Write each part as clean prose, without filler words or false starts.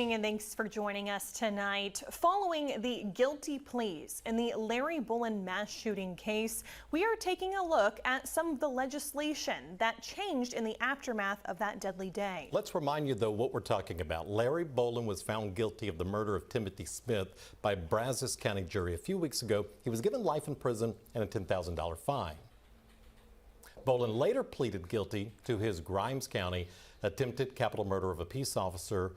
And thanks for joining us tonight. Following the guilty pleas in the Larry Bullen mass shooting case, we are taking a look at some of the legislation that changed in the aftermath of that deadly day. Let's remind you, though, what we're talking about. Larry Bullen was found guilty of the murder of Timothy Smith by Brazos County jury a few weeks ago. He was given life in prison and a $10,000 fine. Bullen later pleaded guilty to his Grimes County attempted capital murder of a peace officer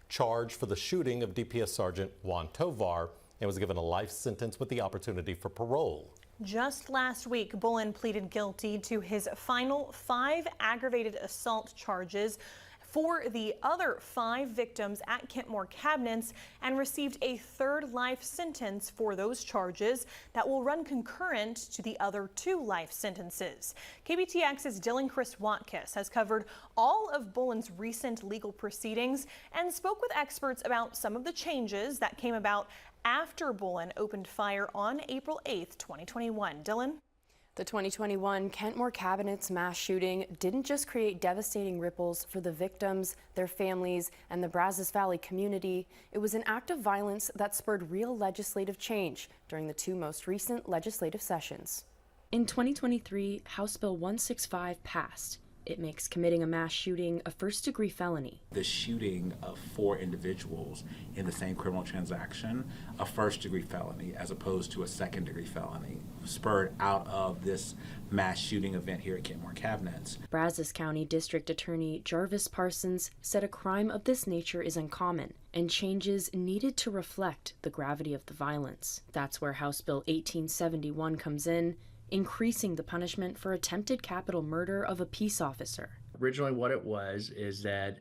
charged for the shooting of DPS Sergeant Juan Tovar and was given a life sentence with the opportunity for parole. Just last week, Bullen pleaded guilty to his final 5 aggravated assault charges for the other 5 victims at Kentmore Cabinets and received a 3rd life sentence for those charges that will run concurrent to the other 2 life sentences. KBTX's Chris Watkis has covered all of Bullen's recent legal proceedings and spoke with experts about some of the changes that came about after Bullen opened fire on April 8th, 2021. Dylan? The 2021 Kentmore Cabinets mass shooting didn't just create devastating ripples for the victims, their families, and the Brazos Valley community. It was an act of violence that spurred real legislative change during the 2 most recent legislative sessions. In 2023, House Bill 165 passed. It makes committing a mass shooting a first-degree felony. The shooting of 4 individuals in the same criminal transaction, a first-degree felony as opposed to a second-degree felony, spurred out of this mass shooting event here at Kentmore Cabinets. Brazos County District Attorney Jarvis Parsons said a crime of this nature is uncommon and changes needed to reflect the gravity of the violence. That's where House Bill 1871 comes in, increasing the punishment for attempted capital murder of a peace officer. Originally what it was is that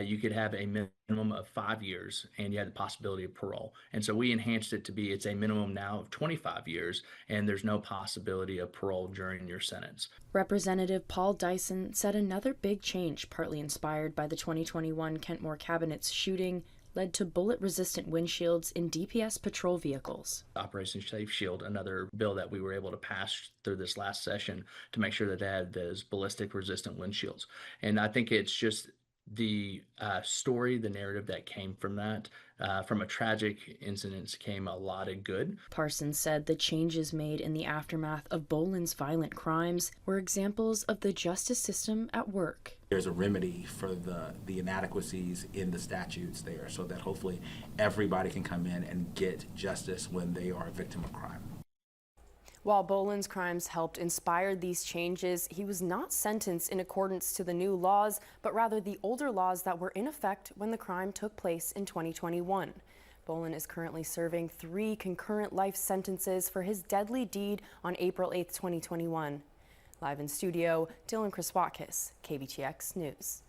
you could have a minimum of 5 years and you had the possibility of parole. And so we enhanced it to be it's a minimum now of 25 years and there's no possibility of parole during your sentence. Representative Paul Dyson said another big change, partly inspired by the 2021 Kentmore Cabinets shooting, led to bullet-resistant windshields in DPS patrol vehicles. Operation Safe Shield, another bill that we were able to pass through this last session to make sure that they had those ballistic-resistant windshields. And I think it's just the story, the narrative that came from that, from a tragic incident came a lot of good. Parsons said the changes made in the aftermath of Bullen's violent crimes were examples of the justice system at work. There's a remedy for the inadequacies in the statutes there so that hopefully everybody can come in and get justice when they are a victim of crime. While Bullen's crimes helped inspire these changes, he was not sentenced in accordance to the new laws, but rather the older laws that were in effect when the crime took place in 2021. Bullen is currently serving 3 concurrent life sentences for his deadly deed on April 8, 2021. Live in studio, Chris Watkis, KBTX News.